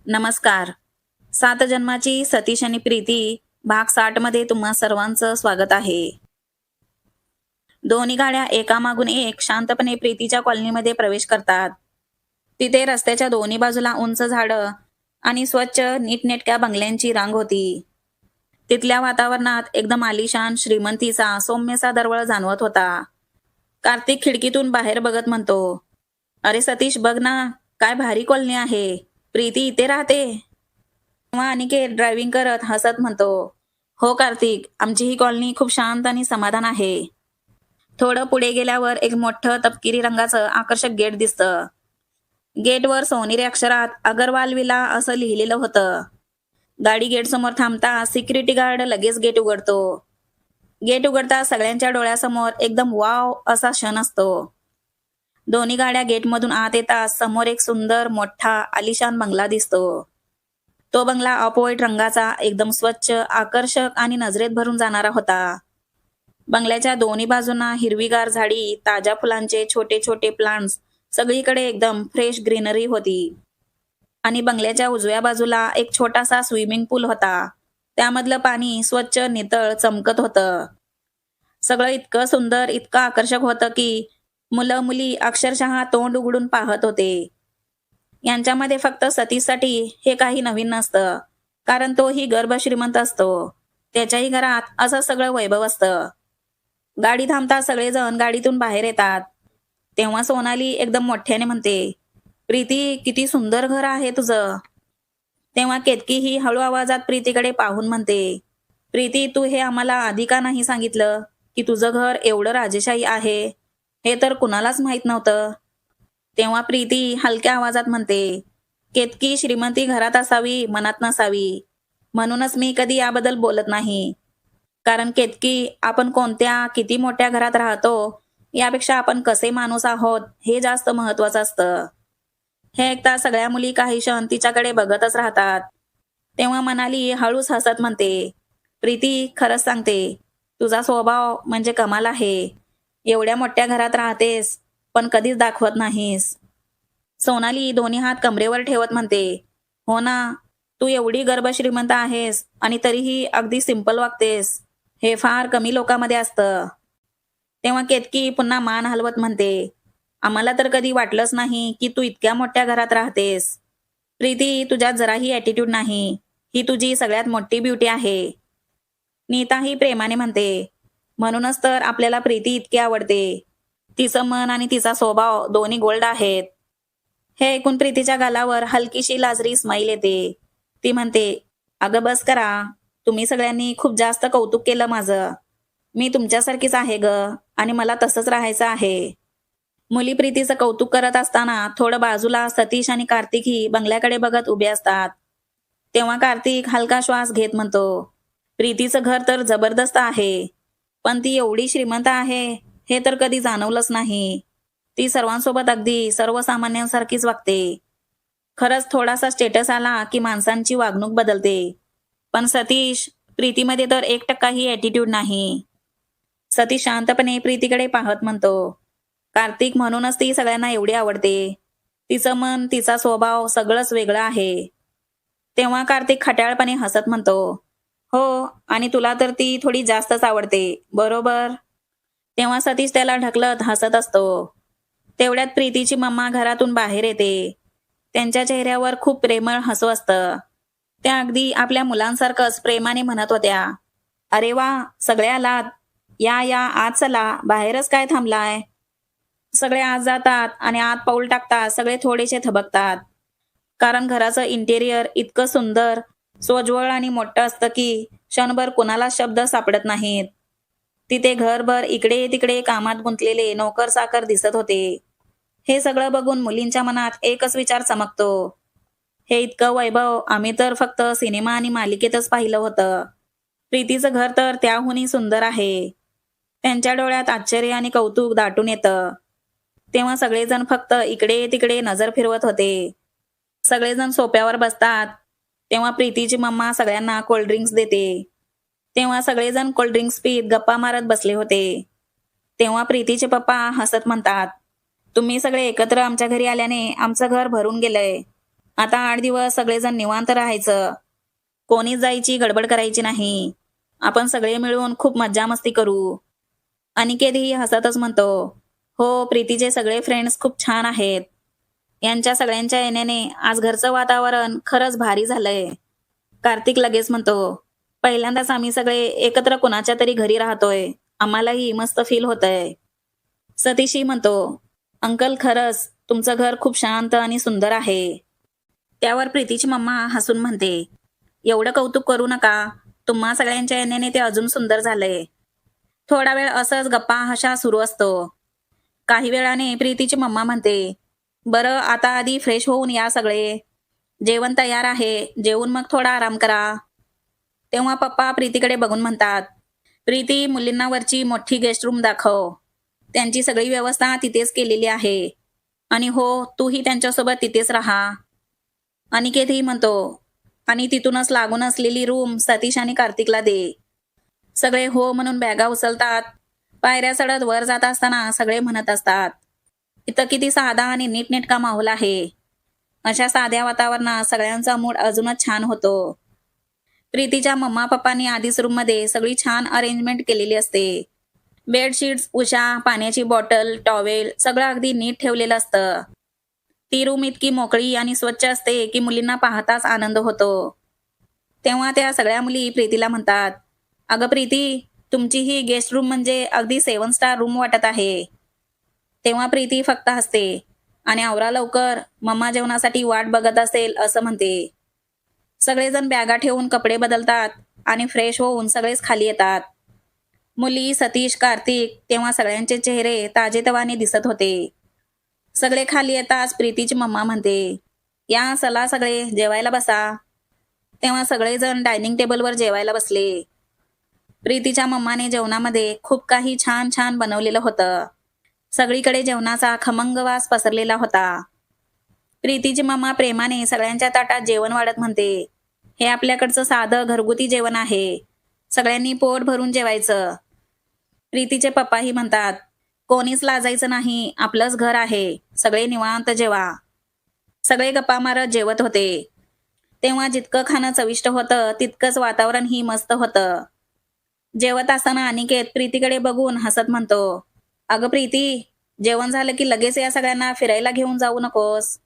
नमस्कार. सात जन्माची सतीश आणि प्रीती भाग 60 मध्ये तुम्हा सर्वांचं स्वागत आहे. दोन्ही गाड्या एकामागून एक शांतपणे प्रीतीच्या कॉलनीमध्ये प्रवेश करतात. तिथे रस्त्याच्या दोन्ही बाजूला उंच झाडं आणि स्वच्छ नीटनेटक्या बंगल्यांची रांग होती. तिथल्या वातावरणात एकदम आलिशान श्रीमंतीचा सौम्यसा दरवळ जाणवत होता. कार्तिक खिडकीतून बाहेर बघत म्हणतो, "अरे सतीश बघ ना, काय भारी कॉलनी आहे. प्रीती इथे राहते." तेव्हा अनिकेत ड्रायव्हिंग करत हसत म्हणतो, "हो कार्तिक, आमची ही कॉलनी खूप शांत आणि समाधान आहे." थोडं पुढे गेल्यावर एक मोठं तपकिरी रंगाचं आकर्षक गेट दिसतं. गेटवर सोनेरी अक्षरात अगरवाल विला असं लिहिलेलं होतं. गाडी गेटसमोर थांबता सिक्युरिटी गार्ड लगेच गेट उघडतो. गेट उघडता सगळ्यांच्या डोळ्यासमोर एकदम वाव असा क्षण असतो. दोन्ही गाड्या गेटमधून आत येताच समोर एक सुंदर मोठा आलिशान बंगला दिसतो. तो बंगला ऑफ व्हाईट रंगाचा एकदम स्वच्छ, आकर्षक आणि नजरेत भरून जाणारा होता. बंगल्याच्या दोन्ही बाजूंना हिरवीगार झाडी, ताज्या फुलांचे छोटे छोटे प्लांट्स, सगळीकडे एकदम फ्रेश ग्रीनरी होती. आणि बंगल्याच्या उजव्या बाजूला एक छोटासा स्विमिंग पूल होता. त्यामधलं पाणी स्वच्छ नितळ चमकत होतं. सगळं इतकं सुंदर, इतकं आकर्षक होतं की मुलं मुली अक्षरशः तोंड उघडून पाहत होते. यांच्यामध्ये फक्त सतीसाठी हे काही नवीन नसतं, कारण तोही गर्भ श्रीमंत असतो. त्याच्याही घरात असं सगळं वैभव असतं. गाडी थांबता सगळेजण गाडीतून बाहेर येतात. तेव्हा सोनाली एकदम मोठ्याने म्हणते, "प्रीती, किती सुंदर घर आहे तुझं." तेव्हा केतकी ही हळू आवाजात प्रीतीकडे पाहून म्हणते, "प्रीती, तू हे आम्हाला आधी का नाही सांगितलं की तुझं घर एवढं राजेशाही आहे? हे तर कुणालाच माहित नव्हतं." तेव्हा प्रीती हलक्या आवाजात म्हणते, "केतकी, श्रीमंती घरात असावी, मनात नसावी. म्हणूनच मी कधी याबद्दल बोलत नाही. कारण केतकी, आपण कोणत्या किती मोठ्या घरात राहतो यापेक्षा आपण कसे माणूस आहोत हे जास्त महत्वाचं असतं." हे ऐकता सगळ्या मुली काही क्षण तिच्याकडे बघतच राहतात. तेव्हा मनाली हळूच हसत म्हणते, "प्रीती, खरंच सांगते, तुझा स्वभाव म्हणजे कमाल आहे. एवढ्या मोठ्या घरात राहतेस, पण कधीच दाखवत नाहीस." सोनाली दोन्ही हात कमरेवर ठेवत म्हणते, "हो ना, तू एवढी गर्भश्रीमंत आहेस आणि तरीही अगदी सिंपल वागतेस. हे फार कमी लोकांमध्ये असतं." तेव्हा केतकी पुन्हा मान हलवत म्हणते, "आम्हाला तर कधी वाटलंच नाही की तू इतक्या मोठ्या घरात राहतेस. प्रीती, तुझ्यात जराही ॲटिट्यूड नाही. ही तुझी सगळ्यात मोठी ब्युटी आहे." नीताही प्रेमाने म्हणते, "म्हणूनच तर आपल्याला प्रीती इतकी आवडते. तिचं मन आणि तिचा स्वभाव दोन्ही गोल्ड आहेत." हे ऐकून प्रीतीच्या गालावर हलकीशी लाजरी स्माईल येते. ती म्हणते, "अगं बस करा. तुम्ही सगळ्यांनी खूप जास्त कौतुक केलं माझं. मी तुमच्यासारखीच आहे गं आणि मला तसंच राहायचं आहे." मुली प्रीतीचं कौतुक करत असताना थोडं बाजूला सतीश आणि कार्तिकही बंगल्याकडे बघत उभे असतात. तेव्हा कार्तिक हलका श्वास घेत म्हणतो, "प्रीतीचं घर तर जबरदस्त आहे. पण ती एवढी श्रीमंत आहे हे तर कधी जाणवलंच नाही. ती सर्वांसोबत अगदी सर्वसामान्यांसारखीच वागते." खरंच थोडासा स्टेटस आला की माणसांची वागणूक बदलते. पण सतीश, प्रीतीमध्ये तर 1% ॲटिट्यूड नाही. सतीश शांतपणे प्रीतीकडे पाहत म्हणतो, "कार्तिक, म्हणूनच ती सगळ्यांना एवढी आवडते. तिचं मन, तिचा स्वभाव सगळंच वेगळं आहे." तेव्हा कार्तिक खट्याळपणे हसत म्हणतो, "हो, आणि तुला तर ती थोडी जास्तच आवडते, बरोबर?" तेव्हा सतीश त्याला ढकलत हसत असतो. तेवढ्यात प्रीतीची मम्मा घरातून बाहेर येते. त्यांच्या चेहऱ्यावर खूप प्रेमळ हसू असतं. त्या अगदी आपल्या मुलांसारखंच प्रेमाने म्हणत होत्या, "अरे वा, सगळे आलात. या या, आत चला. बाहेरच काय थांबलाय?" सगळे आत जातात आणि आत पाऊल टाकतात सगळे थोडेसे थबकतात. कारण घराचं इंटेरियर इतकं सुंदर, सोज्वळ आणि मोठं असतं की क्षणभर कुणाला शब्द सापडत नाहीत. तिथे घरभर इकडे तिकडे कामात गुंतलेले नोकर-चाकर दिसत होते. हे सगळं बघून मुलींच्या मनात एकच विचार चमकतो, हे इतकं वैभव आम्ही तर फक्त सिनेमा आणि मालिकेतच पाहिलं होतं. प्रीतीचं घर तर त्याहूनही सुंदर आहे. त्यांच्या डोळ्यात आश्चर्य आणि कौतुक दाटून येतं. तेव्हा सगळेजण फक्त इकडे तिकडे नजर फिरवत होते. सगळेजण सोफ्यावर बसतात. तेव्हा प्रीतीची मम्मा सगळ्यांना कोल्ड्रिंक्स देते. तेव्हा सगळेजण कोल्ड्रिंक्स पीत गप्पा मारत बसले होते. तेव्हा प्रीतीचे पप्पा हसत म्हणतात, "तुम्ही सगळे एकत्र आमच्या घरी आल्याने आमचं घर भरून गेलंय." आता 8 दिवस सगळेजण निवांत राहायचं. कोणीच जायची गडबड करायची नाही. आपण सगळे मिळून खूप मज्जा मस्ती करू. अनिकेतही हसतच म्हणतो, हो, प्रीतीचे सगळे फ्रेंड्स खूप छान आहेत. यांच्या सगळ्यांच्या येण्याने आज घरचं वातावरण खरंच भारी झालंय. कार्तिक लगेच म्हणतो, पहिल्यांदाच आम्ही सगळे एकत्र कुणाच्या तरी घरी राहतोय. आम्हालाही मस्त फील होतंय. सतीशही म्हणतो, अंकल खरंच तुमचं घर खूप शांत आणि सुंदर आहे. त्यावर प्रीतीची मम्मा हसून म्हणते, एवढं कौतुक करू नका. तुम्हा सगळ्यांच्या येण्याने ते अजून सुंदर झालंय. थोडा वेळ असंच गप्पा हशा सुरू असतो. काही वेळाने प्रीतीची मम्मा म्हणते, बरं आता आधी फ्रेश होऊन या सगळे. जेवण तयार आहे. जेवून मग थोडा आराम करा. तेव्हा पप्पा प्रीतीकडे बघून म्हणतात, प्रीती, मुलींना वरची मोठी गेस्ट रूम दाखव. त्यांची सगळी व्यवस्था तिथेच केलेली आहे. आणि हो, तूही त्यांच्यासोबत तिथेच राहा. अनिकेतही म्हणतो, आणि तिथूनच लागून असलेली रूम सतीश आणि कार्तिकला दे. सगळे हो म्हणून बॅगा उचलतात. पायऱ्या चढत वर जात असताना सगळे म्हणत असतात, इथं किती साधा आणि नीटनेटका माहोल आहे. अशा साध्या वातावरणात सगळ्यांचा मूड अजूनच छान होतो. प्रीतीच्या मम्मा पप्पांनी आधीच रूममध्ये सगळी छान अरेंजमेंट केलेली असते. बेडशीट्स, उशा, पाण्याची बॉटल, टॉवेल सगळं अगदी नीट ठेवलेलं असतं. ती रूम इतकी मोकळी आणि स्वच्छ असते की मुलींना पाहताच आनंद होतो. तेव्हा त्या सगळ्या मुली प्रीतीला म्हणतात, अगं प्रीती, तुमची ही गेस्ट रूम म्हणजे अगदी 7 स्टार रूम वाटत आहे. तेव्हा प्रीती फक्त हसते आणि आवरा लवकर, मम्मा जेवणासाठी वाट बघत असेल असं म्हणते. सगळेजण बॅगा ठेवून कपडे बदलतात आणि फ्रेश होऊन सगळेच खाली येतात. मुली, सतीश, कार्तिक तेव्हा सगळ्यांचे चेहरे ताजेतवाने दिसत होते. सगळे खाली येताच प्रीतीची मम्मा म्हणते, या चला सगळे जेवायला बसा. तेव्हा सगळेजण डायनिंग टेबलवर जेवायला बसले. प्रीतीच्या मम्माने जेवणामध्ये खूप काही छान छान बनवलेलं होतं. सगळीकडे जेवणाचा खमंग वास पसरलेला होता. प्रीतीची मम्मा प्रेमाने सगळ्यांच्या ताटात जेवण वाढत म्हणते, हे आपल्याकडचं साधं घरगुती जेवण आहे. सगळ्यांनी पोट भरून जेवायचं. प्रीतीचे पप्पाही म्हणतात, कोणीच लाजायचं नाही, आपलंच घर आहे. सगळे निवांत जेवा. सगळे गप्पा मारत जेवत होते. तेव्हा जितकं खाणं चविष्ट होतं तितकंच वातावरणही मस्त होतं. जेवत असताना अनिकेत प्रीतीकडे बघून हसत म्हणतो, अगं प्रीती, जेवण झालं की लगेच या सगळ्यांना फिरायला घेऊन जाऊ नकोस.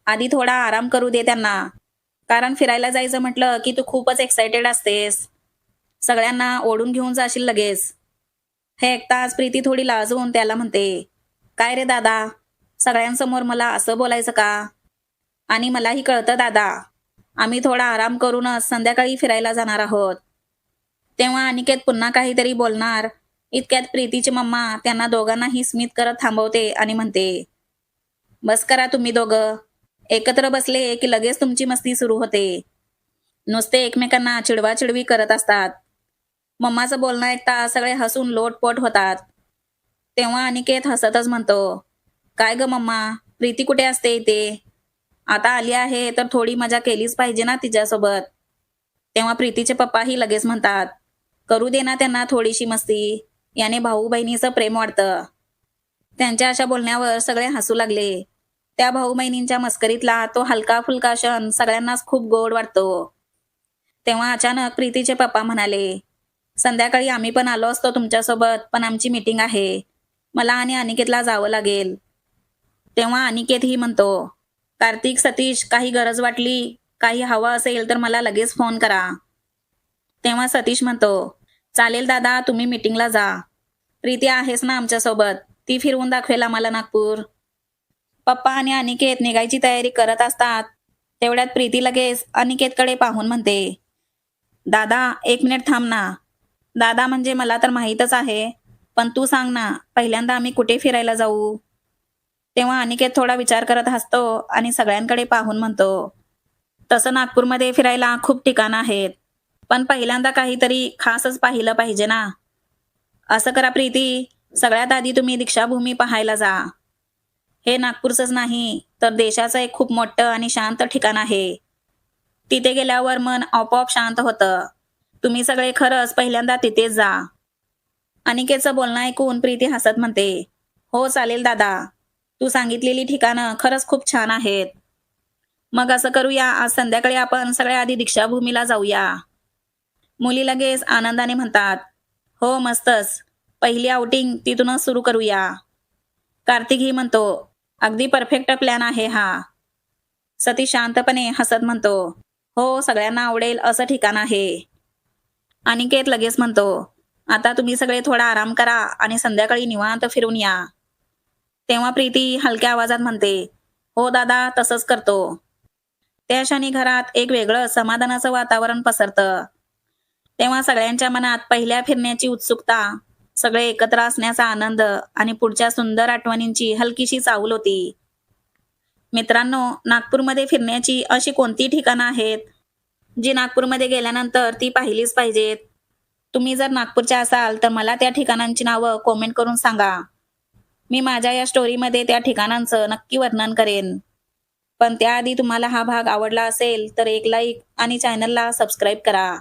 आधी थोडा आराम करू दे त्यांना. कारण फिरायला जायचं म्हटलं की तू खूपच एक्सायटेड असतेस. सगळ्यांना ओढून घेऊन जाशील लगेच. हे ऐकताच प्रीती थोडी लाजून त्याला म्हणते, काय रे दादा, सगळ्यांसमोर मला असं बोलायचं का? आणि मलाही कळतं दादा, आम्ही थोडा आराम करूनच संध्याकाळी फिरायला जाणार आहोत. तेव्हा अनिकेत पुन्हा काहीतरी बोलणार, इतक्यात प्रीतीची मम्मा त्यांना दोघांनाही स्मित करत थांबवते आणि म्हणते, बस करा तुम्ही दोघं. एकत्र बसले की लगेच तुमची मस्ती सुरू होते. नुसते एकमेकांना चिडवाचिडवी करत असतात. मम्माचं बोलणं ऐकता सगळे हसून लोटपोट होतात. तेव्हा अनिकेत हसतच म्हणतो, काय ग मम्मा, प्रीती कुठे असते इथे? आता आली आहे तर थोडी मजा केलीच पाहिजे ना तिच्यासोबत. तेव्हा प्रीतीचे पप्पाही लगेच म्हणतात, करू दे ना त्यांना थोडीशी मस्ती. याने भाऊ बहिणीचं प्रेम वाढतं. त्यांच्या अशा बोलण्यावर सगळे हसू लागले. त्या भाऊ बहिणींच्या मस्करीतला तो हलका फुलका क्षण सगळ्यांनाच खूप गोड वाटतो. तेव्हा अचानक प्रीतीचे पप्पा म्हणाले, संध्याकाळी आम्ही पण आलो असतो तुमच्यासोबत, पण आमची मीटिंग आहे. मला आणि अनिकेतला जावं लागेल. तेव्हा अनिकेतही म्हणतो, कार्तिक, सतीश, काही गरज वाटली, काही हवं असेल तर मला लगेच फोन करा. तेव्हा सतीश म्हणतो, चालेल दादा, तुम्ही मीटिंगला जा. प्रीती आहेस ना आमच्यासोबत, ती फिरवून दाखवेल आम्हाला नागपूर. पप्पा आणि अनिकेत निघायची तयारी करत असतात. तेवढ्यात प्रीती लगेच अनिकेतकडे पाहून म्हणते, दादा, 1 मिनिट थांब ना. दादा म्हणजे मला तर माहीतच आहे, पण तू सांग ना, पहिल्यांदा आम्ही कुठे फिरायला जाऊ? तेव्हा अनिकेत थोडा विचार करत हसतो आणि सगळ्यांकडे पाहून म्हणतो, तसं नागपूरमध्ये फिरायला खूप ठिकाणं आहेत, पण पहिल्यांदा काहीतरी खासच पाहिलं पाहिजे ना. असं करा प्रीती, सगळ्यात आधी तुम्ही दीक्षाभूमी पाहायला जा. हे नागपूरचंच नाही तर देशाचं एक खूप मोठं आणि शांत ठिकाण आहे. तिथे गेल्यावर मन आपोआप शांत होतं. तुम्ही सगळे खरंच पहिल्यांदा तिथेच जा. अनिकेतचं बोलणं ऐकून प्रीती हसत म्हणते, हो चालेल दादा, तू सांगितलेली ठिकाणं खरंच खूप छान आहेत. मग असं करूया, आज संध्याकाळी आपण सगळ्या आधी दीक्षाभूमीला जाऊया. मुली लगेच आनंदाने म्हणतात, हो मस्तच. पहिली आउटिंग तिथूनच सुरू करूया. कार्तिकही म्हणतो, अगदी परफेक्ट प्लॅन आहे हा. सतीश शांतपणे हसत म्हणतो, हो सगळ्यांना आवडेल असं ठिकाण आहे. अनिकेत लगेच म्हणतो, आता तुम्ही सगळे थोडा आराम करा आणि संध्याकाळी निवांत फिरून या. तेव्हा प्रीती हलक्या आवाजात म्हणते, हो दादा तसंच करतो. त्या क्षणी घरात एक वेगळं समाधानाचं वातावरण पसरतं. तेव्हा सगळ्यांच्या मनात पहिल्या फिरण्याची उत्सुकता, सगळे एकत्र असण्याचा आनंद आणि पुढच्या सुंदर आठवणींची हलकीशी चाहूल होती. मित्रांनो, नागपूरमध्ये फिरण्याची अशी कोणती ठिकाणं आहेत, जी नागपूरमध्ये गेल्यानंतर ती पाहिलीच पाहिजेत? तुम्ही जर नागपूरच्या असाल तर मला त्या ठिकाणांची नावं कॉमेंट करून सांगा. मी माझ्या या स्टोरीमध्ये त्या ठिकाणांचं नक्की वर्णन करेन. पण त्याआधी तुम्हाला हा भाग आवडला असेल तर एक लाईक आणि चॅनलला सबस्क्राईब करा.